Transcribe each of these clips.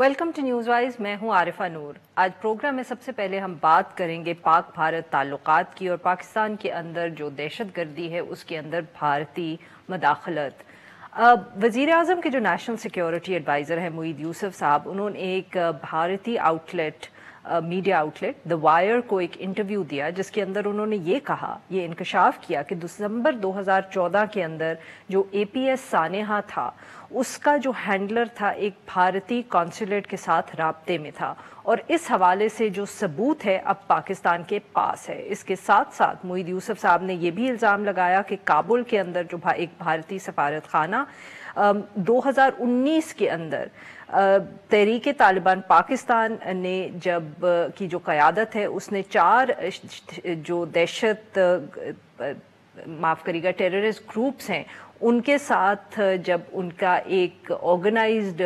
Welcome to news wise. मैं हूं आरिफा नूर। आज प्रोग्राम में सबसे पहले हम बात करेंगे पाक भारत ताल्लुकात की और पाकिस्तान के अंदर जो दहशतगर्दी है उसके अंदर भारतीय मदाखलत। वज़ीर आज़म के जो नेशनल सिक्योरिटी एडवाइज़र हैं मोईद यूसुफ साहब, उन्होंने एक भारतीय outlet media outlet the wire को एक इंटरव्यू दिया जिसके अंदर उन्होंने ये इंकशाफ किया कि दिसंबर 2014 के अंदर जो APS सानेहा था उसका जो हैंडलर था एक भारतीय कॉन्सुलेट के साथ राब्ते में था, और इस हवाले से जो सबूत है अब पाकिस्तान के पास है। इसके साथ साथ मोईद यूसुफ साहब ने यह भी इल्ज़ाम लगाया कि काबुल के अंदर जो एक भारतीय सफारत खाना 2019 के अंदर तहरीक तालिबान पाकिस्तान ने जब की जो क़यादत है उसने 4 जो माफ़ करिएगा टेररिस्ट ग्रुप्स हैं उनके साथ जब उनका एक ऑर्गेनाइज्ड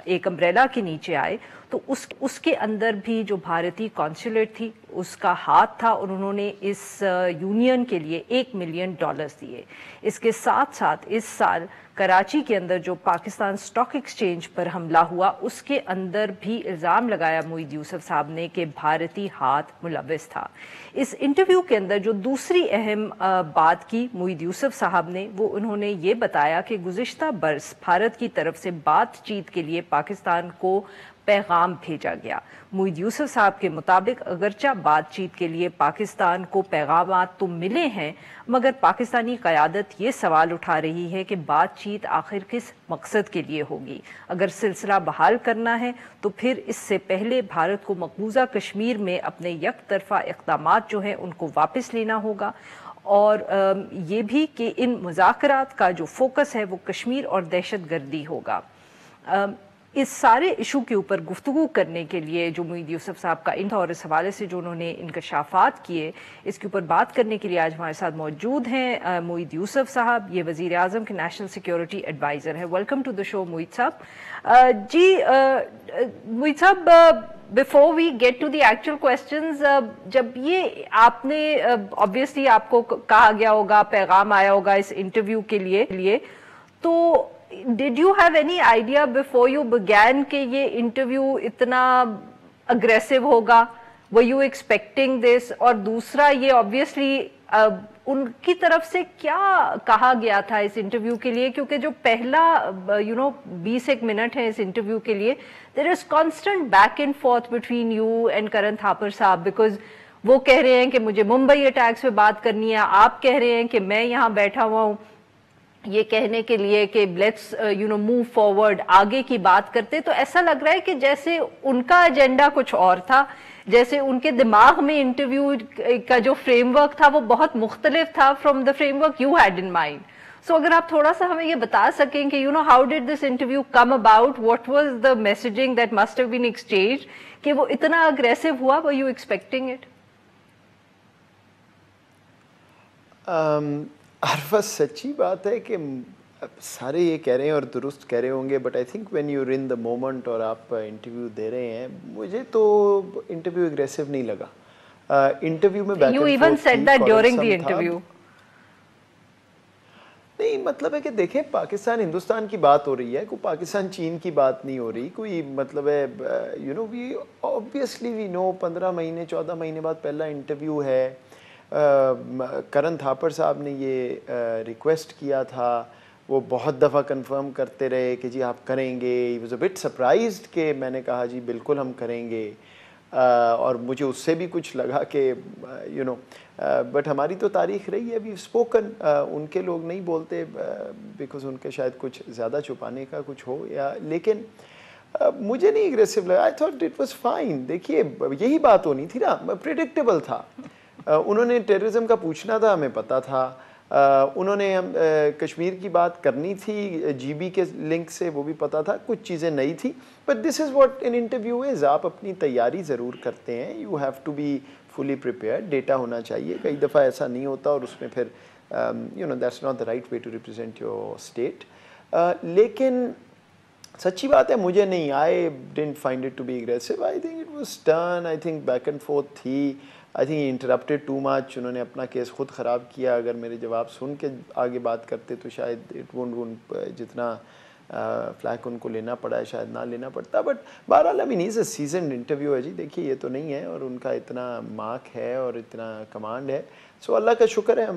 एक अम्ब्रेला के नीचे आए तो उसके अंदर भी जो भारतीय कॉन्सुलेट थी उसका हाथ था, और उन्होंने इस यूनियन के लिए $1 मिलियन दिए। इसके साथ साथ इस साल कराची के अंदर जो पाकिस्तान स्टॉक एक्सचेंज पर हमला हुआ उसके अंदर भी इल्ज़ाम लगाया मोईद यूसुफ साहब ने कि भारतीय हाथ मुलव्विस था। इस इंटरव्यू के अंदर जो दूसरी अहम बात की मोईद यूसुफ साहब ने, वो उन्होंने ये बताया कि गुज़िश्ता बरस भारत की तरफ से बातचीत के लिए पाकिस्तान को पैगाम भेजा गया। मोईद यूसुफ साहब के मुताबिक अगरचा बातचीत के लिए पाकिस्तान को पैगामात तो मिले हैं, मगर पाकिस्तानी क़यादत ये सवाल उठा रही है कि बातचीत आखिर किस मकसद के लिए होगी। अगर सिलसिला बहाल करना है तो फिर इससे पहले भारत को मकबूजा कश्मीर में अपने यकतरफा इक़दामात जो हैं उनको वापस लेना होगा, और ये भी कि इन मुज़ाकरात का जो फोकस है वो कश्मीर और दहशतगर्दी होगा। इस सारे इशू के ऊपर गुफ्तगू करने के लिए जो मोईद यूसुफ साहब का इन और इस हवाले से जो उन्होंने इंकशाफात किए, इसके ऊपर बात करने के लिए आज हमारे साथ मौजूद हैं मोईद यूसुफ साहब। ये वज़ीर आज़म के नेशनल सिक्योरिटी एडवाइज़र है। Welcome to the show Moeed साहब। मोईद साहब, before we get to the actual questions, जब ये आपने ऑब्वियसली आपको कहा गया होगा, पैगाम आया होगा इस इंटरव्यू के लिए, तो Did you have any idea before you began कि ये इंटरव्यू इतना अग्रेसिव होगा? Were you expecting this? और दूसरा, ये obviously उनकी तरफ से क्या कहा गया था इस इंटरव्यू के लिए, क्योंकि जो पहला 20 मिनट है इस इंटरव्यू के लिए, there is constant back and forth between you and करण थापर साहब, because वो कह रहे हैं कि मुझे मुंबई अटैक्स पे बात करनी है, आप कह रहे हैं कि मैं यहाँ बैठा हुआ हूँ ये कहने के लिए कि लेट्स मूव फॉरवर्ड, आगे की बात करते। तो ऐसा लग रहा है कि जैसे उनका एजेंडा कुछ और था, जैसे उनके दिमाग में इंटरव्यू का जो फ्रेमवर्क था वो बहुत मुख्तलिफ था from the framework you had in mind. So अगर आप थोड़ा सा हमें ये बता सकें कि how did this interview come about, what was the messaging that must have been exchanged कि वो इतना अग्रेसिव हुआ, were you expecting it? Arfa, सच्ची बात है कि सारे ये कह रहे हैं और दुरुस्त कह रहे होंगे, but I think when you in the moment और आप इंटरव्यू दे रहे हैं, मुझे तो इंटरव्यू एग्रेसिव नहीं लगा। इंटरव्यू में you even said that during the interview. नहीं, मतलब है कि देखें, पाकिस्तान हिंदुस्तान की बात हो रही है, कोई पाकिस्तान चीन की बात नहीं हो रही। कोई मतलब है वी ऑब्वियसली वी नो 15 महीने 14 महीने बाद पहला इंटरव्यू है। करण थापर साहब ने ये रिक्वेस्ट किया था, वो बहुत दफ़ा कंफर्म करते रहे कि जी आप करेंगे। He was a bit surprised कि मैंने कहा जी बिल्कुल हम करेंगे, और मुझे उससे भी कुछ लगा कि बट हमारी तो तारीख़ रही है, वी स्पोकन। उनके लोग नहीं बोलते बिकॉज उनके शायद कुछ ज़्यादा छुपाने का कुछ हो, या लेकिन मुझे नहीं एग्रेसिव लगा। I thought it was fine. देखिए, यही बात होनी थी ना, प्रेडिक्टेबल था। उन्होंने टेररिज्म का पूछना था, हमें पता था। उन्होंने कश्मीर की बात करनी थी GB के लिंक से, वो भी पता था। कुछ चीज़ें नई थी, but this is what an interview is. आप अपनी तैयारी ज़रूर करते हैं, you have to be fully prepared, data होना चाहिए। कई दफ़ा ऐसा नहीं होता और उसमें फिर that's not the right way to represent your state. लेकिन सच्ची बात है, मुझे नहीं, I didn't find it to be aggressive. I think it was stern, I think back and forth थी। I think interrupted too much. उन्होंने अपना case खुद ख़राब किया। अगर मेरे जवाब सुन के आगे बात करते तो शायद इट वोंट जितना फ्लैग उनको लेना पड़ा है, शायद ना लेना पड़ता, बट बहरहाल I mean is a season interview है जी, देखिए ये तो नहीं है और उनका इतना मार्क है और इतना कमांड है, सो अल्लाह का शुक्र है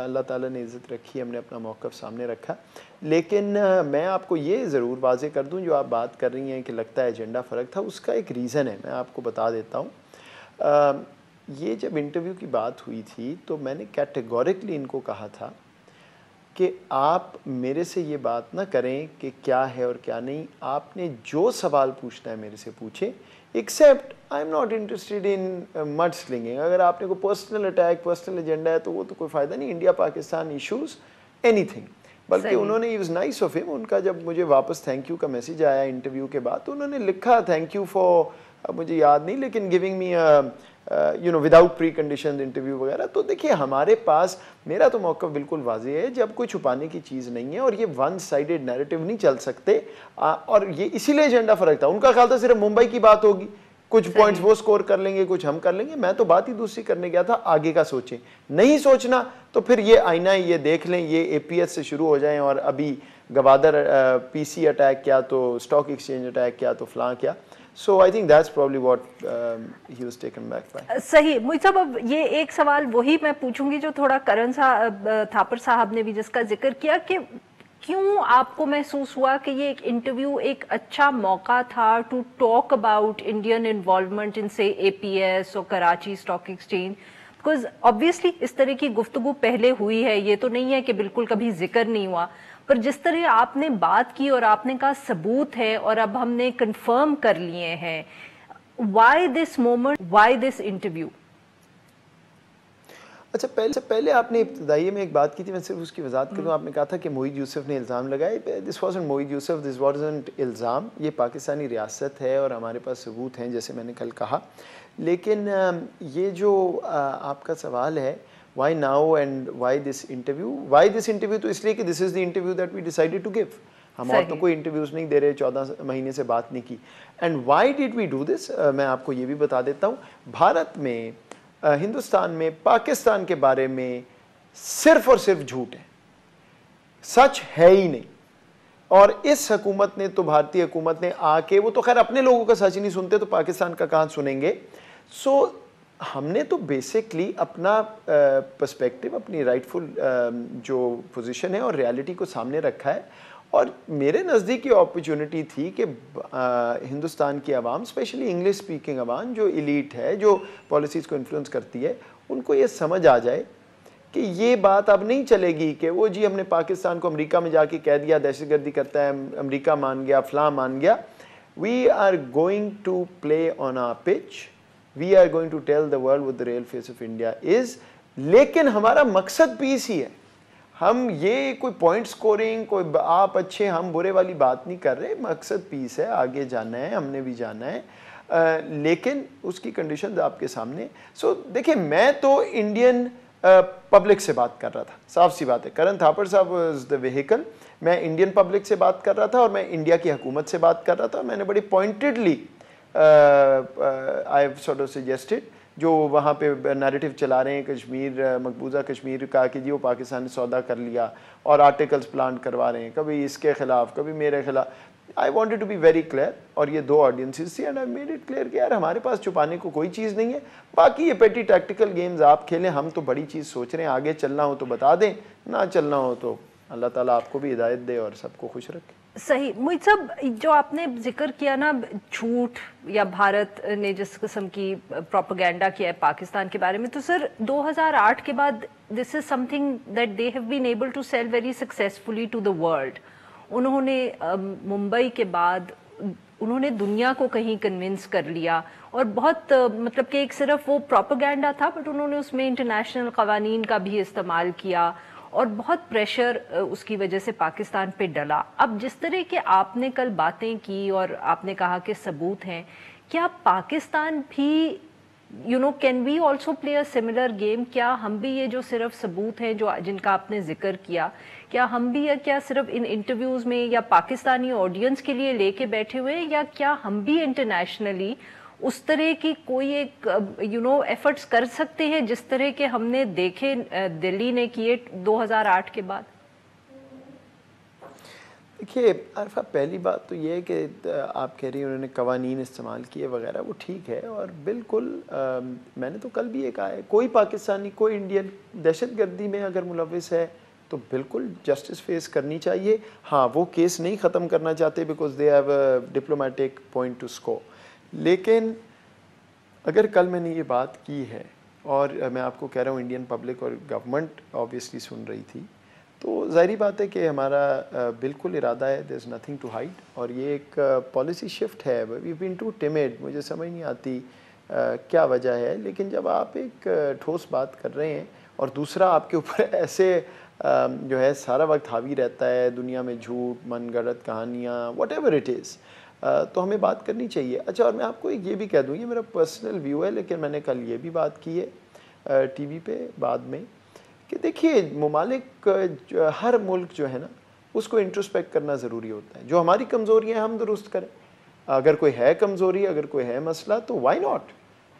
अल्लाह ताला ने इज़्ज़त रखी, हमने अपना मौक़िफ़ सामने रखा। लेकिन मैं आपको ये ज़रूर वाज़े कर दूं, जो आप बात कर रही हैं कि लगता है एजेंडा फ़र्क था, उसका एक रीज़न है, मैं आपको बता देता हूँ। ये जब इंटरव्यू की बात हुई थी तो मैंने कैटेगोरिकली इनको कहा था कि आप मेरे से ये बात ना करें कि क्या है और क्या नहीं, आपने जो सवाल पूछना है मेरे से पूछें, except I am not interested in mud slinging. अगर आपने कोई पर्सनल अटैक, पर्सनल एजेंडा है तो वो तो कोई फ़ायदा नहीं, इंडिया पाकिस्तान इश्यूज़ एनीथिंग। बल्कि उन्होंने, it was nice of him, उनका जब मुझे वापस थैंक यू का मैसेज आया इंटरव्यू के बाद तो उन्होंने लिखा थैंक यू फॉर, मुझे याद नहीं लेकिन giving me you know without pre condition interview वगैरह। तो देखिए हमारे पास, मेरा तो मौक़िफ़ बिल्कुल वाज़ेह है, जब कोई छुपाने की चीज़ नहीं है और ये वन साइडेड नैरेटिव नहीं चल सकते। और ये इसीलिए एजेंडा फ़र्क था, उनका ख्याल था सिर्फ मुंबई की बात होगी, कुछ पॉइंट्स वो स्कोर कर लेंगे, कुछ हम कर लेंगे। मैं तो बात ही दूसरी करने गया था, आगे का सोचें, नहीं सोचना तो फिर ये आईना ये देख लें, ये एपीएस से शुरू हो जाएं और अभी गवादर पीसी अटैक किया तो स्टॉक एक्सचेंज अटैक किया तो फलां किया। So I think that's probably what he was taken back by. सही मुझे साहब, अब ये एक सवाल वही मैं पूछूंगी जो थोड़ा करण थापर साहब ने भी जिसका जिक्र किया, कि क्यों आपको महसूस हुआ कि ये एक इंटरव्यू एक अच्छा मौका था to talk about Indian involvement in से एपीएस और Karachi stock exchange? Because obviously इस तरह की गुफ्तगू पहले हुई है, ये तो नहीं है कि बिल्कुल कभी जिक्र नहीं हुआ, पर जिस तरह आपने बात की और आपने कहा सबूत है और अब हमने कंफर्म कर लिए हैं, why this moment, why this interview? अच्छा, पहले आपने इब्तिदाई में एक बात की थी, मैं सिर्फ उसकी वजाहत करूँ। आपने कहा था कि मोईद यूसुफ ने इल्ज़ाम लगाए। This wasn't Moid Yusuf, this wasn't इल्ज़ाम, ये पाकिस्तानी रियासत है और हमारे पास सबूत हैं, जैसे मैंने कल कहा। लेकिन ये जो आपका सवाल है why now and why this interview, तो इसलिए कि this is the interview that we decided to give. हम और तो कोई इंटरव्यूज़ नहीं दे रहे, 14 महीने से बात नहीं की। And why did we do this, मैं आपको ये भी बता देता हूँ। भारत में, हिंदुस्तान में, पाकिस्तान के बारे में सिर्फ और सिर्फ झूठ है, सच है ही नहीं। और इस हुकूमत ने तो, भारतीय हुकूमत ने आके, वो तो खैर अपने लोगों का सच नहीं सुनते तो पाकिस्तान का कहाँ सुनेंगे। सो हमने तो बेसिकली अपना पर्सपेक्टिव, अपनी राइटफुल जो पोजीशन है और रियलिटी को सामने रखा है। और मेरे नज़दीक ये अपॉर्चुनिटी थी कि हिंदुस्तान की आवाम, स्पेशली इंग्लिश स्पीकिंग आवाम जो एलीट है, जो पॉलिसीज़ को इन्फ्लुएंस करती है, उनको ये समझ आ जाए कि ये बात अब नहीं चलेगी कि वो जी हमने पाकिस्तान को अमेरिका में जाके कह दिया दहशतगर्दी करता है, अमेरिका मान गया, फलां मान गया। We are going to play on our pitch, we are going to tell the world what the real face of India is. लेकिन हमारा मकसद पीस ही है। हम ये कोई पॉइंट स्कोरिंग, कोई आप अच्छे हम बुरे वाली बात नहीं कर रहे, मकसद पीस है, आगे जाना है, हमने भी जाना है। लेकिन उसकी कंडीशंस आपके सामने। सो देखिए, मैं तो इंडियन पब्लिक से बात कर रहा था, साफ सी बात है। करण थापर साहब वाज द व्हीकल, मैं इंडियन पब्लिक से बात कर रहा था और मैं इंडिया की हुकूमत से बात कर रहा था। मैंने बड़ी pointedly I have sort of suggested, जो वहाँ पे नैरेटिव चला रहे हैं कश्मीर, मकबूजा कश्मीर का, कि जी वो पाकिस्तान ने सौदा कर लिया और आर्टिकल्स प्लांट करवा रहे हैं, कभी इसके खिलाफ कभी मेरे खिलाफ। I wanted to be very clear, और ये दो ऑडियंसेस थी, and I made it clear कि यार हमारे पास छुपाने को कोई चीज़ नहीं है। बाकी ये पेटी टैक्टिकल गेम्स आप खेलें, हम तो बड़ी चीज़ सोच रहे हैं, आगे चलना हो तो बता दें, ना चलना हो तो अल्लाह ताला आपको भी हिदायत दे और सबको खुश रखे। सही। मुझे सब जो आपने जिक्र किया ना, झूठ या भारत ने जिस किस्म की प्रोपेगेंडा किया है पाकिस्तान के बारे में, तो सर 2008 के बाद this is something that they have been able to sell very successfully to the world. उन्होंने मुंबई के बाद उन्होंने दुनिया को कहीं कन्विंस कर लिया, और बहुत मतलब कि एक सिर्फ वो प्रोपेगेंडा था, बट उन्होंने उसमें इंटरनेशनल कवानीन का भी इस्तेमाल किया और बहुत प्रेशर उसकी वजह से पाकिस्तान पे डला। अब जिस तरह के आपने कल बातें की और आपने कहा कि सबूत हैं, क्या पाकिस्तान भी can we also play a similar game? क्या हम भी ये जो सिर्फ सबूत हैं जो जिनका आपने जिक्र किया, क्या हम भी क्या सिर्फ इन इंटरव्यूज़ में या पाकिस्तानी ऑडियंस के लिए लेके बैठे हुए हैं, या क्या हम भी इंटरनेशनली उस तरह की कोई एक एफर्ट्स कर सकते हैं जिस तरह के हमने देखे दिल्ली ने किए 2008 के बाद? دیکھیے عارفہ، پہلی بات تو یہ ہے کہ آپ کہہ رہی ہیں انہوں نے قوانین استعمال کیے وغیرہ، وہ ٹھیک ہے، اور بالکل میں نے تو کل بھی یہ کہا ہے، کوئی پاکستانی، کوئی انڈین دہشت گردی میں اگر ملوث ہے تو بالکل جسٹس فیس کرنی چاہیے. ہاں وہ کیس نہیں ختم کرنا چاہتے because they have a diplomatic point to score. لیکن اگر کل میں نے یہ بات کی ہے، اور میں آپ کو کہہ رہا ہوں انڈین پبلک اور گورنمنٹ آبویسلی سن رہی تھی، تو ظاہری بات ہے کہ ہمارا بالکل ارادہ ہے، دیر از نتھنگ ٹو ہائڈ، اور یہ ایک پالیسی شفٹ ہے. وی بین ٹو ٹیمڈ، مجھے سمجھ نہیں آتی کیا وجہ ہے، لیکن جب آپ ایک ٹھوس بات کر رہے ہیں اور دوسرا آپ کے اوپر ایسے جو ہے سارا وقت حاوی رہتا ہے دنیا میں جھوٹ، من گھڑت کہانیاں، واٹ ایور اٹ از، تو ہمیں بات کرنی چاہیے. اچھا، اور میں آپ کو یہ بھی کہہ دوں، یہ میرا پرسنل ویو ہے، لیکن میں نے کل یہ بھی بات کی ہے ٹی وی پہ بعد میں، کہ دیکھیے ممالک، ہر ملک جو ہے نا اس کو انٹروسپیکٹ کرنا ضروری ہوتا ہے. جو ہماری کمزوریاں ہیں ہم درست کریں، اگر کوئی ہے کمزوری، اگر کوئی ہے مسئلہ تو وائی ناٹ.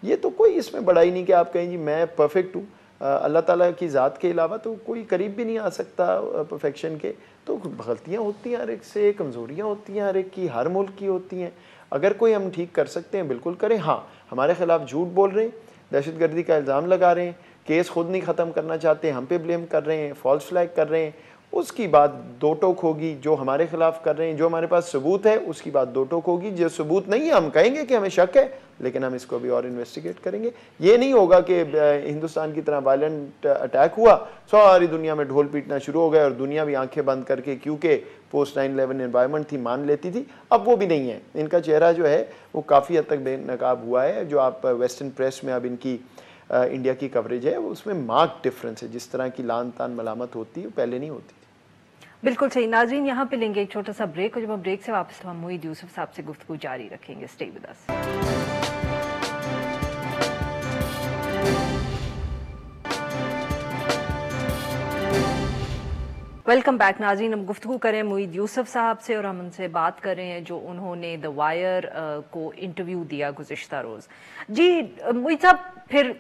یہ تو کوئی اس میں بڑائی نہیں کہ آپ کہیں جی میں پرفیکٹ ہوں. اللہ تعالیٰ کی ذات کے علاوہ تو کوئی قریب بھی نہیں آ سکتا پرفیکشن کے. تو غلطیاں ہوتی ہیں ہر ایک سے، کمزوریاں ہوتی ہیں ہر ایک کی، ہر ملک کی ہوتی ہیں. اگر کوئی ہم ٹھیک کر سکتے ہیں بالکل کریں. ہاں ہمارے خلاف جھوٹ بول رہے ہیں، دہشت گردی کا الزام لگا رہے ہیں، کیس خود نہیں ختم کرنا چاہتے، ہم پہ بلیم کر رہے ہیں، فالس فلیگ کر رہے ہیں، اس کی بات دو ٹوک ہوگی. جو ہمارے خلاف کر رہے ہیں، جو ہمارے پاس ثبوت ہے اس کی بات دو ٹوک ہوگی. جو ثبوت نہیں ہے ہم کہیں گے کہ ہمیں شک ہے، لیکن ہم اس کو بھی اور انویسٹیگیٹ کریں گے. یہ نہیں ہوگا کہ ہندوستان کی طرح وائلنٹ اٹیک ہوا، ساری دنیا میں ڈھول پیٹنا شروع ہو گئے اور دنیا بھی آنکھیں بند کر کے، کیونکہ پوسٹ 9/11 انوائرمنٹ تھی، مان لیتی تھی. اب وہ بھی نہیں ہے. ان کا چہرہ جو ہے وہ کافی حد تک بے نقاب ہوا ہے. جو آپ ویسٹرن پریس میں اب ان کی انڈیا کی کوریج ہے، اس میں مارک ڈفرنس ہے. جس طرح کی لان تان ملامت ہوتی ہے وہ پہلے نہیں ہوتی تھی. بالکل صحیح. ناظرین یہاں پہ لیں گے ایک چھوٹا سا بریک، اور جب ہم بریک سے واپس ہم موعید یوسف صاحب سے گفتگو جاری رکھیں گے. Stay with us. Welcome back ناظرین. ہم گفتگو کریں موعید یوسف صاحب سے، اور ہم ان سے بات کر رہے ہیں جو انہوں نے دا وائر کو انٹرویو دیا گزشتہ روز. جی موعید صاحب، پھر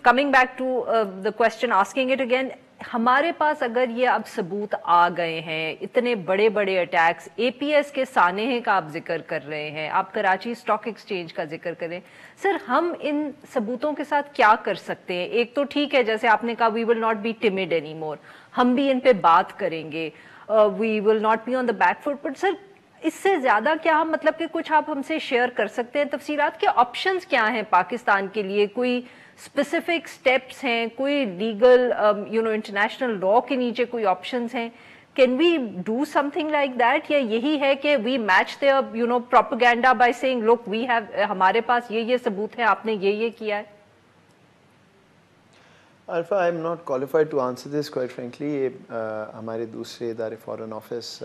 coming back to the question, asking it again, ہمارے پاس اگر یہ اب ثبوت آ گئے ہیں، اتنے بڑے بڑے اٹیکس، اے پی ایس کے سانحے کا آپ ذکر کر رہے ہیں، آپ کراچی اسٹاک ایکسچینج کا ذکر کریں، سر ہم ان ثبوتوں کے ساتھ کیا کر سکتے ہیں؟ ایک تو ٹھیک ہے جیسے آپ نے کہا we will not be tamed anymore, ہم بھی ان پہ بات کریں گے، we will not be on the back foot, but sir اس سے زیادہ کیا ہم مطلب کہ کچھ آپ ہم سے شیئر کر سکتے ہیں تفصیلات کے آپشنز کیا ہیں پاکستان کے لیے؟ کوئی اسپیسیفک سٹیپس ہیں، کوئی لیگل انٹرنیشنل لا کے نیچے کوئی آپشنز ہیں؟ Can we do something like that, یا یہی ہے کہ we match their propaganda by seeing look we have, ہمارے پاس یہ ثبوت ہے، آپ نے یہ کیا ہے؟ Arifa, I am not qualified to answer this quite frankly. یہ ہمارے دوسرے ادارے، فارن آفس،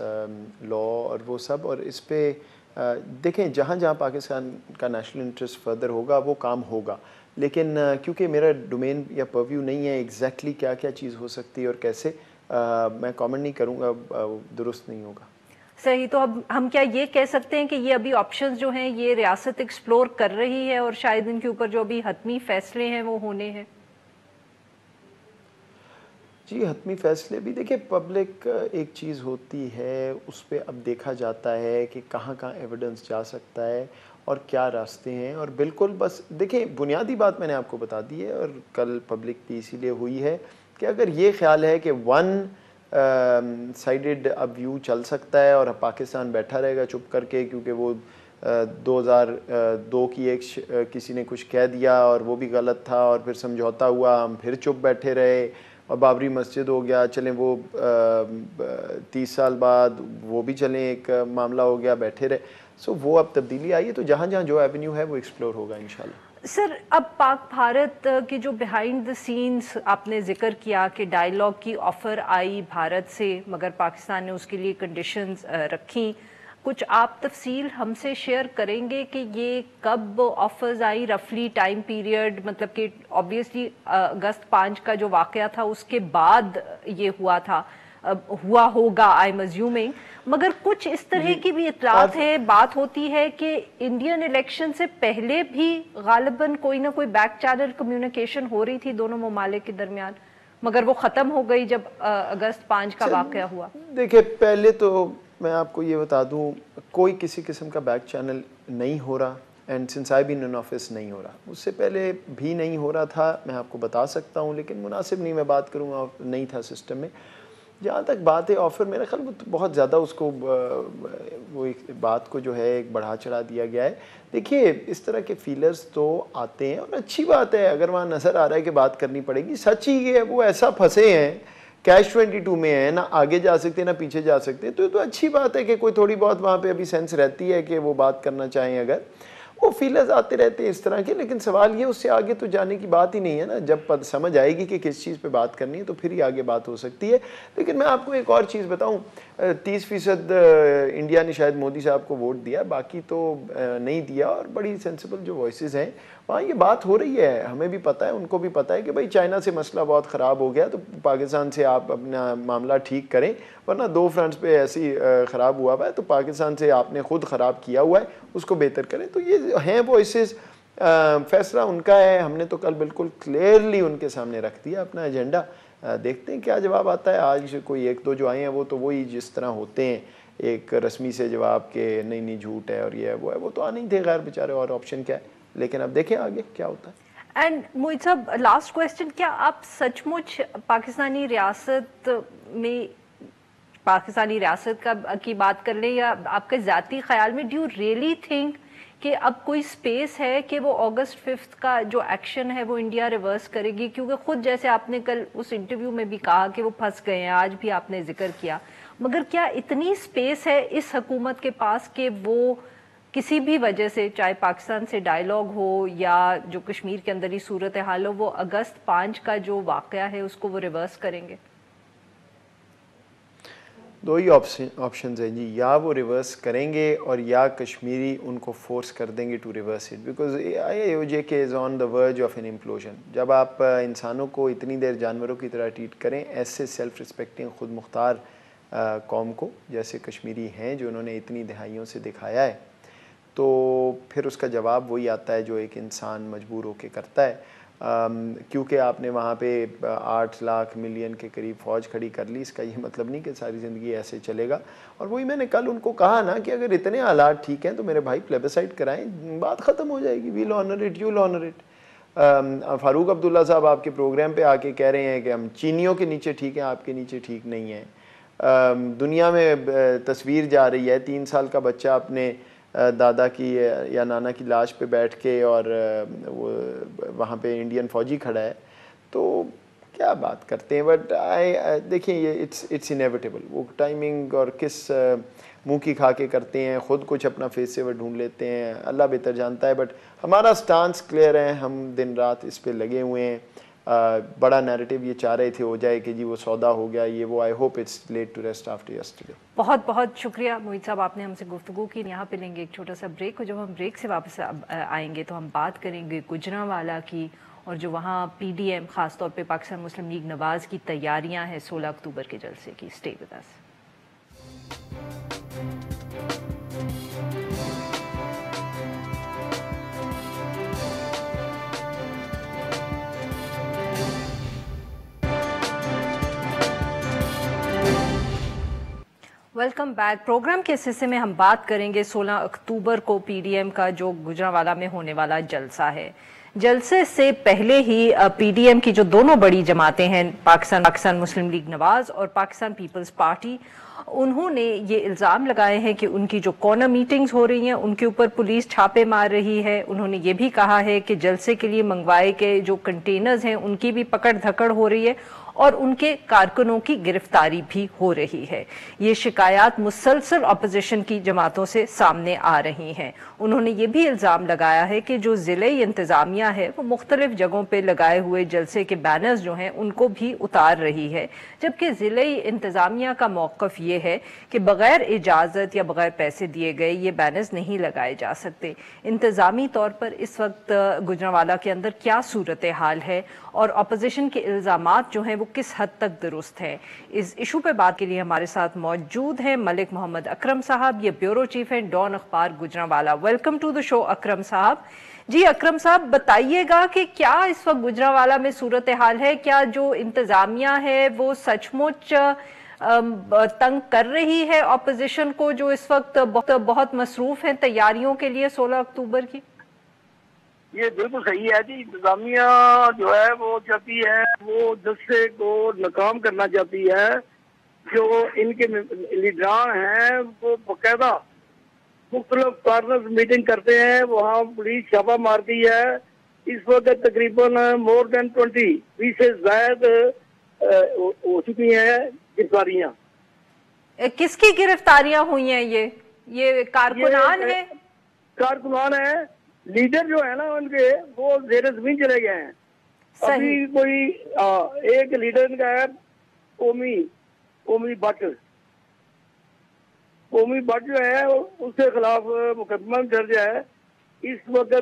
لا اور وہ سب، اور اس پہ دیکھیں جہاں جہاں پاکستان کا نیشنل انٹرسٹ فردر ہوگا وہ کام ہوگا. لیکن کیونکہ میرا ڈومین یا پرویو نہیں ہے ایگزیکٹلی کیا کیا چیز ہو سکتی ہے اور کیسے، میں کامنٹ نہیں کروں گا، درست نہیں ہوگا. صحیح. تو اب ہم کیا یہ کہہ سکتے ہیں کہ یہ ابھی آپشنز جو ہیں یہ ریاست ایکسپلور کر رہی ہے، اور شاید ان کے اوپر جو ابھی حتمی فیصلے ہیں وہ ہونے ہیں؟ جی حتمی فیصلے بھی دیکھیں، پبلک ایک چیز ہوتی ہے، اس پہ اب دیکھا جاتا ہے کہ کہاں کہاں ایویڈنس جا سکتا ہے اور کیا راستے ہیں. اور بالکل بس دیکھیں بنیادی بات میں نے آپ کو بتا دی ہے، اور کل پبلک بھی اسی لیے ہوئی ہے کہ اگر یہ خیال ہے کہ ون سائیڈڈ اب ویو چل سکتا ہے اور پاکستان بیٹھا رہے گا چپ کر کے، کیونکہ وہ 2002 کی ایک کسی نے کچھ کہہ دیا اور وہ بھی غلط تھا اور پھر سمجھوتا ہوا، ہم پھر چپ بیٹھے رہے، اور بابری مسجد ہو گیا، چلیں وہ 30 سال بعد وہ بھی چلیں ایک معاملہ ہو گیا، بیٹھے رہے. سو وہ اب تبدیلی آئی ہے، تو جہاں جہاں جو ایونیو ہے وہ ایکسپلور ہوگا انشاءاللہ. سر اب پاک بھارت کی جو بیہائنڈ دا سینز آپ نے ذکر کیا کہ ڈائیلاگ کی آفر آئی بھارت سے، مگر پاکستان نے اس کے لیے کنڈیشنز رکھیں، کچھ آپ تفصیل ہم سے شیئر کریں گے کہ یہ کب آفرز آئی، رفلی ٹائم پیریڈ؟ مطلب کہ آبویسلی اگست 5 کا جو واقعہ تھا اس کے بعد یہ ہوا ہوگا آئی ایم ایزیومنگ، مگر کچھ اس طرح کی بھی اطلاعات ہیں، بات ہوتی ہے کہ انڈین الیکشن سے پہلے بھی غالباً کوئی نہ کوئی بیک چینل کمیونیکیشن ہو رہی تھی دونوں ممالک کے درمیان، مگر وہ ختم ہو گئی جب اگست 5 کا واقعہ ہوا. دیکھیں پہلے تو میں آپ کو یہ بتا دوں کوئی کسی قسم کا بیک چینل نہیں ہو رہا and since I been in office نہیں ہو رہا. اس سے پہلے بھی نہیں ہو رہا تھا, میں آپ کو بتا سکتا ہوں, لیکن مناسب نہیں میں بات کروں گا, نہیں تھا سسٹم میں. جہاں تک بات ہے آفر, میرا خیال بہت زیادہ اس کو وہ ایک بات کو جو ہے ایک بڑھا چڑھا دیا گیا ہے. دیکھیے اس طرح کے فیلرز تو آتے ہیں اور اچھی بات ہے, اگر وہاں نظر آ رہا ہے کہ بات کرنی پڑے گی. سچ ہی ہے وہ ایسا پھنسے ہیں کیش 22 میں ہیں, نہ آگے جا سکتے نہ پیچھے جا سکتے, تو اچھی بات ہے کہ کوئی تھوڑی بہت وہاں پہ ابھی سینس رہتی ہے کہ وہ بات کرنا چاہیں. اگر وہ فیلرز آتے رہتے ہیں اس طرح کے, لیکن سوال یہ اس سے آگے تو جانے کی بات ہی نہیں ہے نا. جب سمجھ آئے گی کہ کس چیز پہ بات کرنی ہے تو پھر ہی آگے بات ہو سکتی ہے. لیکن میں آپ کو ایک اور چیز بتاؤں, 30% انڈیا نے شاید مودی صاحب کو ووٹ دیا, باقی تو نہیں دیا, اور بڑی سینسیبل جو وائسز ہیں وہاں یہ بات ہو رہی ہے. ہمیں بھی پتہ ہے, ان کو بھی پتہ ہے کہ بھائی چائنا سے مسئلہ بہت خراب ہو گیا, تو پاکستان سے آپ اپنا معاملہ ٹھیک کریں, ورنہ 2 فرنٹس پہ ایسی خراب ہوا ہوا ہے, تو پاکستان سے آپ نے خود خراب کیا ہوا ہے, اس کو بہتر کریں. تو یہ ہیں وائسز, فیصلہ ان کا ہے. ہم نے تو کل بالکل کلیئرلی ان کے سامنے رکھ دیا اپنا ایجنڈا. دیکھتے ہیں کیا جواب آتا ہے. آج کوئی 1-2 جو آئے ہیں وہ تو وہی جس طرح ہوتے ہیں, ایک رسمی سے جواب کہ نہیں جھوٹ ہے اور یہ ہے وہ ہے, وہ تو آنے ہی تھے غیر بیچارے, اور آپشن کیا ہے. لیکن اب دیکھیں آگے کیا ہوتا ہے. اینڈ موہت صاحب, لاسٹ کویسچن, کیا آپ سچ مچ پاکستانی ریاست میں پاکستانی ریاست کی بات کر لیں, یا آپ کے ذاتی خیال میں ڈو یو ریئلی تھنک کہ اب کوئی سپیس ہے کہ وہ August 5 کا جو ایکشن ہے وہ انڈیا ریورس کرے گی؟ کیونکہ خود جیسے آپ نے کل اس انٹرویو میں بھی کہا کہ وہ پھنس گئے ہیں, آج بھی آپ نے ذکر کیا, مگر کیا اتنی سپیس ہے اس حکومت کے پاس کہ وہ کسی بھی وجہ سے, چاہے پاکستان سے ڈائیلاگ ہو یا جو کشمیر کے اندر ہی صورتحال ہو, وہ August 5 کا جو واقعہ ہے اس کو وہ ریورس کریں گے؟ 2 ہی آپشنز ہیں جی, یا وہ ریورس کریں گے اور یا کشمیری ان کو فورس کر دیں گے to reverse it, because AIOJ is on the verge of an implosion. جب آپ انسانوں کو اتنی دیر جانوروں کی طرح ٹریٹ کریں, ایسے سیلف رسپیکٹنگ خود مختار قوم کو جیسے کشمیری ہیں جو انہوں نے اتنی دہائیوں سے دکھایا ہے, تو پھر اس کا جواب وہی آتا ہے جو ایک انسان مجبور ہو کے کرتا ہے. کیونکہ آپ نے وہاں پہ 8 لاکھ ملین کے قریب فوج کھڑی کر لی, اس کا یہ مطلب نہیں کہ ساری زندگی ایسے چلے گا. اور وہی میں نے کل ان کو کہا نا کہ اگر اتنے حالات ٹھیک ہیں تو میرے بھائی پلیبسائٹ کرائیں, بات ختم ہو جائے گی. Well honour it, you honour it. Farooq Abdullah صاحب آپ کے پروگرام پہ آ کے کہہ رہے ہیں کہ ہم چینیوں کے نیچے ٹھیک ہیں, آپ کے نیچے ٹھیک نہیں ہیں. دنیا میں تصویر جا رہی ہے 3 سال کا بچہ اپنے دادا کی یا نانا کی لاش پہ بیٹھ کے, اور وہاں پہ انڈین فوجی کھڑا ہے, تو کیا بات کرتے ہیں. بٹ دیکھیں یہ اٹس انیویٹیبل, وہ ٹائمنگ اور کس منہ کی کھا کے کرتے ہیں, خود کچھ اپنا فیس سیور ڈھونڈ لیتے ہیں, اللہ بہتر جانتا ہے. بٹ ہمارا سٹانس کلیئر ہے, ہم دن رات اس پہ لگے ہوئے ہیں. بڑا نیریٹیو یہ چاہ رہے تھے ہو جائے کہ جی وہ سودا ہو گیا یہ وہ, I hope it's late to rest after yesterday. بہت بہت شکریہ موہت صاحب, آپ نے ہم سے گفتگو کی. یہاں پہ لیں گے ایک چھوٹا سا بریک, اور جب ہم بریک سے واپس آئیں گے تو ہم بات کریں گے گوجرانوالہ کی, اور جو وہاں PDM خاص طور پہ پاکستان مسلم لیگ نواز کی تیاریاں ہیں 16 اکتوبر کے جلسے کی. Stay with us. Welcome back. Programme کے اس حصے میں ہم بات کریں گے 16 اکتوبر کو PDM کا جو گوجرانوالہ میں ہونے والا جلسہ ہے. جلسے سے پہلے ہی PDM کی جو دونوں بڑی جماعتیں ہیں, پاکستان مسلم لیگ نواز اور پاکستان پیپلز پارٹی, انہوں نے یہ الزام لگائے ہیں کہ ان کی جو کارنر میٹنگز ہو رہی ہیں ان کے اوپر پولیس چھاپے مار رہی ہے. انہوں نے یہ بھی کہا ہے کہ جلسے کے لیے منگوائے کے جو کنٹینرز ہیں ان کی بھی پکڑ دھکڑ ہو رہی ہے, اور ان کے کارکنوں کی گرفتاری بھی ہو رہی ہے. یہ شکایات مسلسل اپوزیشن کی جماعتوں سے سامنے آ رہی ہیں. انہوں نے یہ بھی الزام لگایا ہے کہ جو ضلعی انتظامیہ ہے وہ مختلف جگہوں پہ لگائے ہوئے جلسے کے بینرز جو ہیں ان کو بھی اتار رہی ہے, جبکہ ضلعی انتظامیہ کا موقف یہ ہے کہ بغیر اجازت یا بغیر پیسے دیے گئے یہ بینرز نہیں لگائے جا سکتے. انتظامی طور پر اس وقت گوجرانوالہ کے اندر کیا صورتحال ہے, اور اپوزیشن کے الزامات جو ہیں وہ کس حد تک درست ہیں؟ اس ایشو پہ بات کے لیے ہمارے ساتھ موجود ہیں ملک محمد اکرم صاحب, یہ بیورو چیف ہیں ڈان اخبار گوجرانوالہ. ویلکم ٹو دا شو اکرم صاحب. جی اکرم صاحب, بتائیے گا کہ کیا اس وقت گوجرانوالہ میں صورتحال ہے, کیا جو انتظامیہ ہے وہ سچ مچ तंग कर रही है ऑपोजिशन को, जो इस वक्त बहुत मसरूफ हैं तैयारियों के लिए 16 अक्टूबर की? ये बिल्कुल सही है जी। इंतजामिया जो है वो चाहती है, वो जलसे को नाकाम करना चाहती है। जो इनके लीडरान हैं वो बाकायदा मुख्तलिफ कॉर्नर्स मीटिंग करते हैं, वहाँ पुलिस छापा मारती है। इस वक्त तकरीबन मोर देन 20 से ज्यादा हो चुकी हैं गिरफ्तारियां। किसकी गिरफ्तारियां हुई हैं? ये कारकुनान है? कारकुनान है। लीडर जो है ना उनके, वो ज़ेरे ज़मीन चले गए हैं। अभी कोई एक लीडर इनका है ओमी भट्ट जो है, उसके खिलाफ मुकदमा दर्ज है। इस वक्त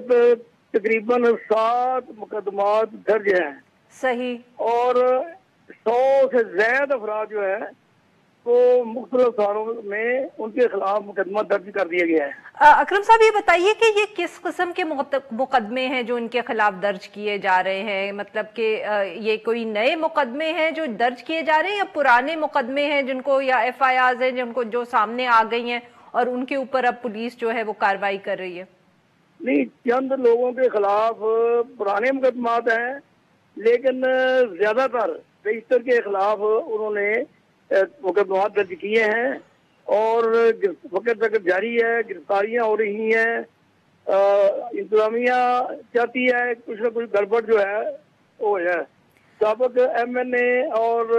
तकरीबन 7 मुकदमा दर्ज हैं। सही। और 100 से ज्यादा अफराद जो है वो मुख्तलिफ थानों में उनके खिलाफ मुकदमा दर्ज कर दिया गया है। अकरम साहब, ये बताइए कि ये किस किस्म के मुकदमे हैं जो इनके खिलाफ दर्ज किए जा रहे हैं? मतलब कि ये कोई नए मुकदमे हैं जो दर्ज किए जा रहे हैं, या पुराने मुकदमे हैं जिनको, या FIRs हैं जिनको, जो सामने आ गई हैं और उनके ऊपर अब पुलिस जो है वो कार्रवाई कर रही है? नहीं, चंद लोगों के खिलाफ पुराने मुकदमात हैं, लेकिन ज्यादातर बेशतर के खिलाफ उन्होंने मुकदमा दर्ज किए हैं और वक्त तक जारी है, गिरफ्तारियां हो रही हैं। इंतजामिया चाहती है कुछ न कुछ गड़बड़ जो है वो है। साबिक MNA और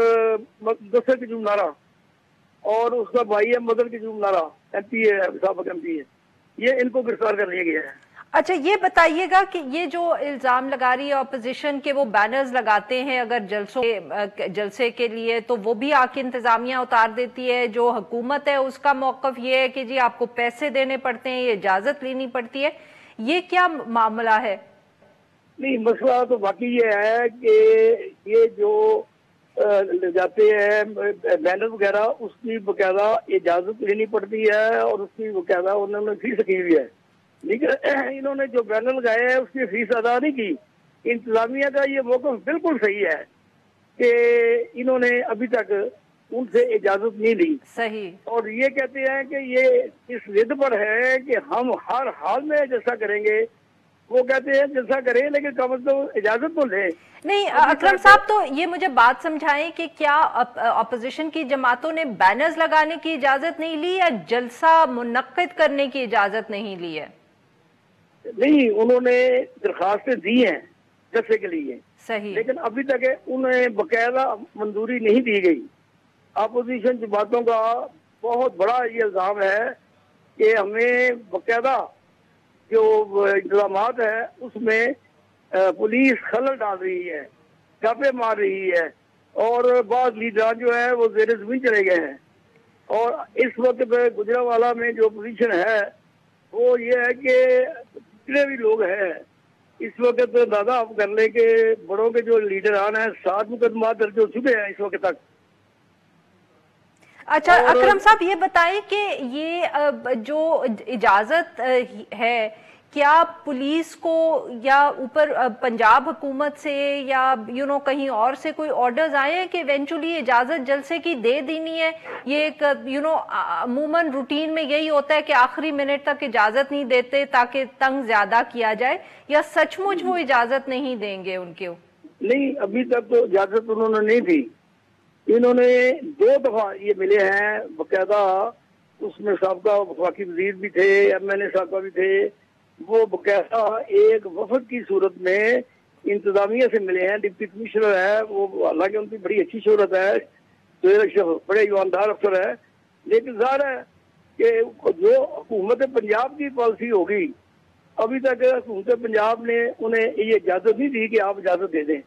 मुदस्सिर क़यूम नारा और उसका भाई है मदर क़यूम नारा, MP है, साबिक MP है, ये इनको गिरफ्तार कर लिया गया है। अच्छा, ये बताइएगा कि ये जो इल्जाम लगा रही है ऑपोजिशन के, वो बैनर्स लगाते हैं अगर जलसे के लिए, तो वो भी आके इंतजामिया उतार देती है। जो हुकूमत है उसका मौक़िफ़ ये है कि जी आपको पैसे देने पड़ते हैं, ये इजाजत लेनी पड़ती है। ये क्या मामला है? नहीं, मसला तो बाकी ये है कि ये जो जाते हैं बैनर वगैरह, उसकी बकायदा इजाजत लेनी पड़ती है और उसकी बकायदा उन्होंने फीस की हुई है। लेकिन इन्होंने जो बैनर लगाए हैं उसकी फीस अदा नहीं की। इंतजामिया का ये मौक़िफ़ बिल्कुल सही है कि इन्होंने अभी तक उनसे इजाजत नहीं ली। सही। और ये कहते हैं कि ये इस जिद पर है कि हम हर हाल में जैसा करेंगे। वो कहते हैं जैसा करें, लेकिन कम से कम इजाजत तो लें। नहीं अकरम साहब, तो ये मुझे बात समझाएं कि क्या अपोजिशन की जमातों ने बैनर्स लगाने की इजाजत नहीं ली, या जलसा मुनक्किद करने की इजाजत नहीं ली है? नहीं, उन्होंने दरखास्तें दी हैं जलसे के लिए। सही। लेकिन अभी तक उन्हें बकायदा मंजूरी नहीं दी गई। अपोजिशन जमातों का बहुत बड़ा ये इल्जाम है कि हमें बकायदा जो इंतजामात है उसमें पुलिस खलल डाल रही है, छापे मार रही है, और बाद लीडर जो है वो ज़ेरे ज़मीन चले गए हैं। और इस वक्त गुजरांवाला में जो पोजीशन है वो ये है कि जितने भी लोग हैं इस वक्त दादा आप करने के बड़ों के जो लीडरान हैं, 7 मुकदमा दर्ज हो चुके हैं इस वक्त तक। अच्छा अकरम साहब, ये बताएं कि ये जो इजाजत है, क्या पुलिस को या ऊपर पंजाब हुकूमत से या कहीं और से कोई ऑर्डर्स आए हैं कि इवेंचुअली इजाजत जलसे की दे देनी है? ये एक अमूमन रूटीन में यही होता है कि आखिरी मिनट तक इजाजत नहीं देते ताकि तंग ज्यादा किया जाए, या सचमुच वो इजाजत नहीं देंगे उनके? नहीं, अभी तक तो इजाजत उन्होंने नहीं दी। इन्होंने 2 दफा ये मिले हैं बकायदा, उसमें साबका वफाकी वजीर भी थे, MNA साहब भी थे। वो बकायदा एक वफद की सूरत में इंतजामिया से मिले हैं। डिप्टी कमिश्नर है वो, हालांकि उनकी बड़ी अच्छी शोहरत है, तो बड़े ईमानदार अफसर है, लेकिन ज़ाहिर है कि जो हुकूमत पंजाब की पॉलिसी होगी, अभी तक हुकूमत पंजाब ने उन्हें ये इजाज़त नहीं दी कि आप इजाज़त दे दें।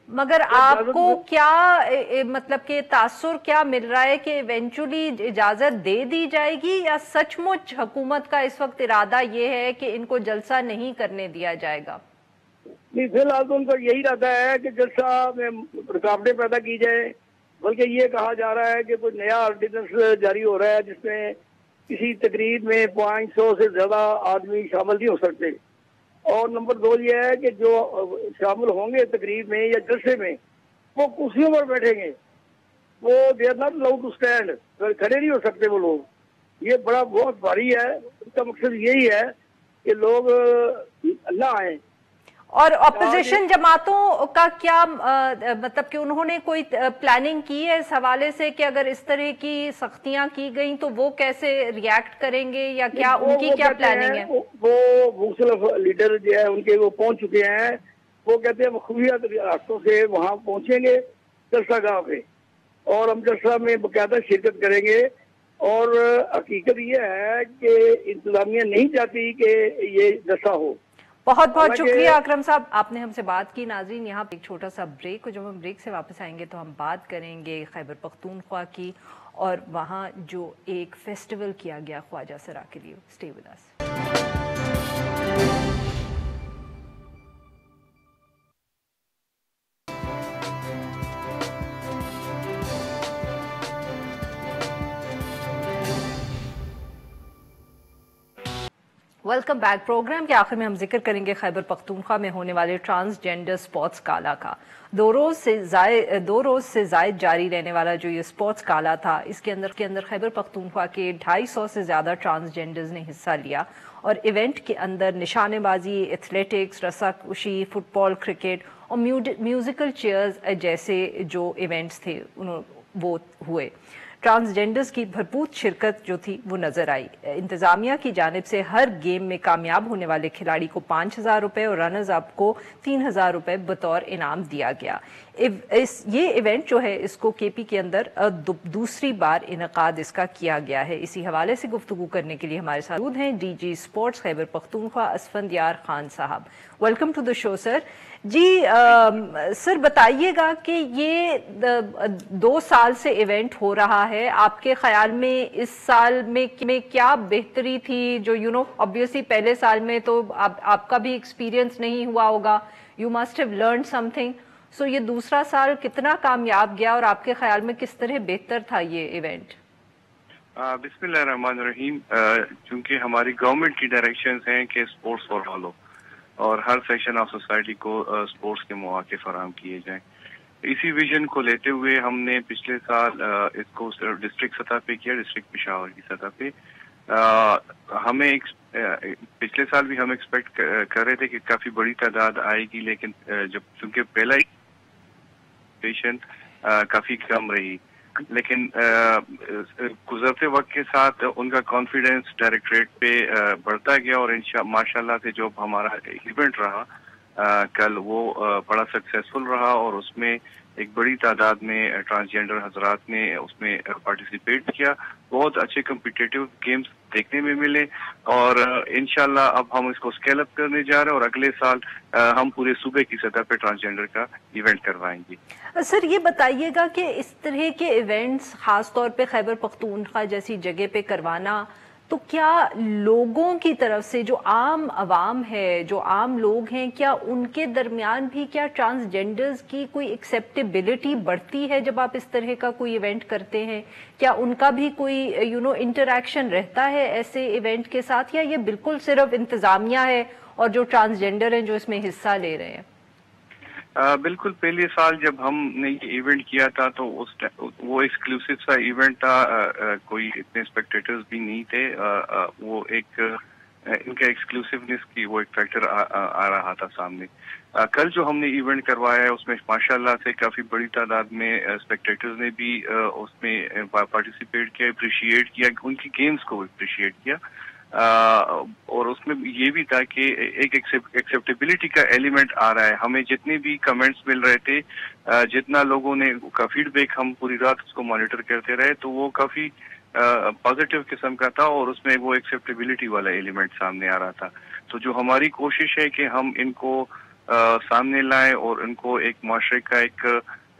मगर आपको क्या मतलब कि तासुर क्या मिल रहा है कि इवेंचुअली इजाजत दे दी जाएगी, या सचमुच हुकूमत का इस वक्त इरादा ये है कि इनको जलसा नहीं करने दिया जाएगा? नहीं, फिलहाल तो उनका यही इरादा है कि जलसा में रुकावटें पैदा की जाए। बल्कि ये कहा जा रहा है कि कोई नया ऑर्डिनेंस जारी हो रहा है जिसमें किसी तकरीब में 500 से ज्यादा आदमी शामिल नहीं हो सकते। और नंबर 2 ये है कि जो शामिल होंगे तकरीब में या जलसे में, वो कुर्सियों पर बैठेंगे, वो they are not allowed to stand, खड़े नहीं हो सकते वो लोग। ये बड़ा बहुत भारी है। उनका मकसद यही है कि लोग अल्लाह आए। और अपोजिशन जमातों का क्या मतलब कि उन्होंने कोई प्लानिंग की है इस हवाले से कि अगर इस तरह की सख्तियां की गई तो वो कैसे रिएक्ट करेंगे, या क्या उनकी क्या प्लानिंग है? वो मुख्तलिफ लीडर जो है उनके वो पहुंच चुके हैं। वो कहते हैं खुफिया रास्तों से वहां पहुंचेंगे जलसा गांव पे, और हम जलसा में बाकायदा शिरकत करेंगे। और हकीकत ये है कि इंतजामिया नहीं चाहती कि ये जलसा हो। बहुत बहुत शुक्रिया अकरम साहब, आपने हमसे बात की। नाज़रीन, यहाँ पे एक छोटा सा ब्रेक, जब हम ब्रेक से वापस आएंगे तो हम बात करेंगे खैबर पख्तूनख्वा की और वहाँ जो एक फेस्टिवल किया गया ख्वाजा सरा के लिए। Stay with us. Welcome back. Programme के आखिर में हम जिक्र करेंगे खैबर पख्तूनख्वा में होने वाले ट्रांसजेंडर स्पोर्ट्स काला का। दो रोज से जायद जारी रहने वाला जो ये स्पोर्ट्स काला था, इसके अंदर खैबर पख्तूनख्वा के 250 से ज्यादा ट्रांसजेंडर्स ने हिस्सा लिया और इवेंट के अंदर निशानेबाजी, एथलेटिक्स, रस्साकशी, फुटबॉल, क्रिकेट और म्यूजिकल चेयर्स जैसे जो इवेंट्स थे वो हुए। ट्रांसजेंडर्स की भरपूर शिरकत जो थी वो नजर आई। इंतजामिया की जानिब से हर गेम में कामयाब होने वाले खिलाड़ी को 5,000 रुपए और रनर्स अप को 3,000 रुपए बतौर इनाम दिया गया। ये इवेंट जो है इसको केपी के अंदर दूसरी बार इनकाद इसका किया गया है। इसी हवाले से गुफ्तगू करने के लिए हमारे साथ मौजूद हैं डीजी स्पोर्ट्स खैबर पख्तूनख्वा असफंदियार खान साहब। Welcome to the show sir. जी सर, बताइएगा कि ये 2 साल से इवेंट हो रहा है, आपके ख्याल में इस साल में क्या बेहतरी थी? जो ऑब्वियसली पहले साल में तो आपका भी एक्सपीरियंस नहीं हुआ होगा, you must have learn something. So ये दूसरा साल कितना कामयाब गया और आपके ख्याल में किस तरह बेहतर था ये इवेंट? बिस्मिल्लाहिर्रहमानिर्रहीम। चूंकि हमारी गवर्नमेंट की डायरेक्शंस हैं कि स्पोर्ट्स फॉर ऑल हो और हर सेक्शन ऑफ सोसाइटी को स्पोर्ट्स के मौके फराहम किए जाएं, इसी विजन को लेते हुए हमने पिछले साल इसको डिस्ट्रिक्ट सतह पे किया, डिस्ट्रिक्ट पेशावर की सतह पे। हमें पिछले साल भी हम एक्सपेक्ट कर रहे थे कि काफी बड़ी तादाद आएगी, लेकिन जब चूंकि पहला पेशेंट काफी कम रही, लेकिन गुजरते वक्त के साथ उनका कॉन्फिडेंस डायरेक्टरेट पे बढ़ता गया और माशाल्लाह से जो हमारा इवेंट रहा कल वो बड़ा सक्सेसफुल रहा और उसमें एक बड़ी तादाद में ट्रांसजेंडर हजरात ने उसमें पार्टिसिपेट किया। बहुत अच्छे कम्पिटिटिव गेम्स देखने में मिले और इंशाल्लाह अब हम इसको स्केल अप करने जा रहे हैं और अगले साल हम पूरे सूबे की सतह पे ट्रांसजेंडर का इवेंट करवाएंगे। सर, ये बताइएगा कि इस तरह के इवेंट्स खास तौर पे खैबर पख्तूनख्वा जैसी जगह पे करवाना, तो क्या लोगों की तरफ से जो आम अवाम है, जो आम लोग हैं, क्या उनके दरमियान भी क्या ट्रांसजेंडर्स की कोई एक्सेप्टेबिलिटी बढ़ती है जब आप इस तरह का कोई इवेंट करते हैं? क्या उनका भी कोई इंटरैक्शन रहता है ऐसे इवेंट के साथ, या ये बिल्कुल सिर्फ इंतजामिया है और जो ट्रांसजेंडर हैं जो इसमें हिस्सा ले रहे हैं? बिल्कुल, पहले साल जब हमने ये इवेंट किया था तो वो एक्सक्लूसिव सा इवेंट था, कोई इतने स्पेक्टेटर्स भी नहीं थे। वो एक इनका एक्सक्लूसिवनेस की वो एक फैक्टर आ रहा था सामने। कल जो हमने इवेंट करवाया है उसमें माशाल्लाह से काफी बड़ी तादाद में स्पेक्टेटर्स ने भी उसमें पार्टिसिपेट किया, अप्रिशिएट किया, उनकी गेम्स को अप्रिशिएट किया। और उसमें ये भी था कि एक एक्सेप्टेबिलिटी का एलिमेंट आ रहा है। हमें जितने भी कमेंट्स मिल रहे थे, जितना लोगों ने का फीडबैक, हम पूरी रात उसको मॉनिटर करते रहे, तो वो काफी पॉजिटिव किस्म का था और उसमें वो एक्सेप्टेबिलिटी वाला एलिमेंट सामने आ रहा था। तो जो हमारी कोशिश है कि हम इनको सामने लाएं और इनको एक माशरे का एक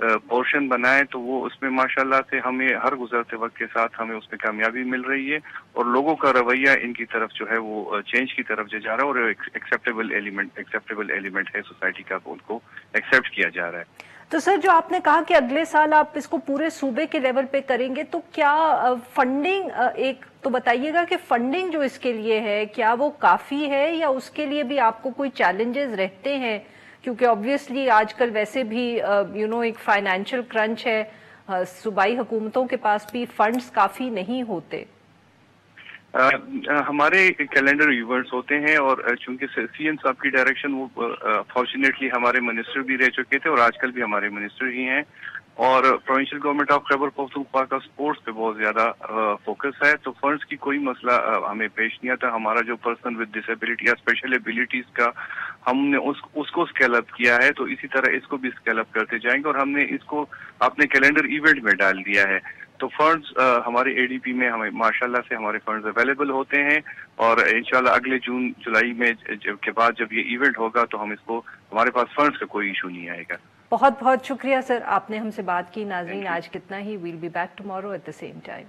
पोर्शन बनाए, तो वो उसमें माशाल्लाह से हमें हर गुजरते वक्त के साथ हमें उसमें कामयाबी मिल रही है और लोगों का रवैया इनकी तरफ जो है वो चेंज की तरफ जा रहा है और एक्सेप्टेबल एलिमेंट है सोसाइटी का, उनको एक्सेप्ट किया जा रहा है। तो सर, जो आपने कहा कि अगले साल आप इसको पूरे सूबे के लेवल पे करेंगे, तो क्या फंडिंग एक तो बताइएगा कि फंडिंग जो इसके लिए है क्या वो काफी है, या उसके लिए भी आपको कोई चैलेंजेस रहते हैं? क्योंकि ऑब्वियसली आजकल वैसे भी एक फाइनेंशियल क्रंच है, सूबाई हुकूमतों के पास भी फंड्स काफ़ी नहीं होते? हमारे कैलेंडर इवेंट्स होते हैं और चूंकि सीएम साहब की डायरेक्शन वो फॉर्चुनेटली हमारे मिनिस्टर भी रह चुके थे और आजकल भी हमारे मिनिस्टर ही हैं, और provincial government of Khyber Pakhtunkhwa का स्पोर्ट्स पे बहुत ज्यादा फोकस है, तो फंड्स की कोई मसला हमें पेश नहीं आता। हमारा जो पर्सन विद डिसेबिलिटी या स्पेशल एबिलिटीज का हमने उसको स्केल अप किया है, तो इसी तरह इसको भी स्केल अप करते जाएंगे और हमने इसको अपने कैलेंडर इवेंट में डाल दिया है। तो फंड्स हमारे एडीपी में हमें माशाल्लाह से हमारे फंड्स अवेलेबल होते हैं और इंशाल्लाह अगले जून जुलाई में के बाद जब ये इवेंट होगा तो हम इसको हमारे पास फंड्स का कोई इशू नहीं आएगा। बहुत बहुत शुक्रिया सर, आपने हमसे बात की। नाज़रीन आज कितना ही, we'll be back tomorrow at the same time.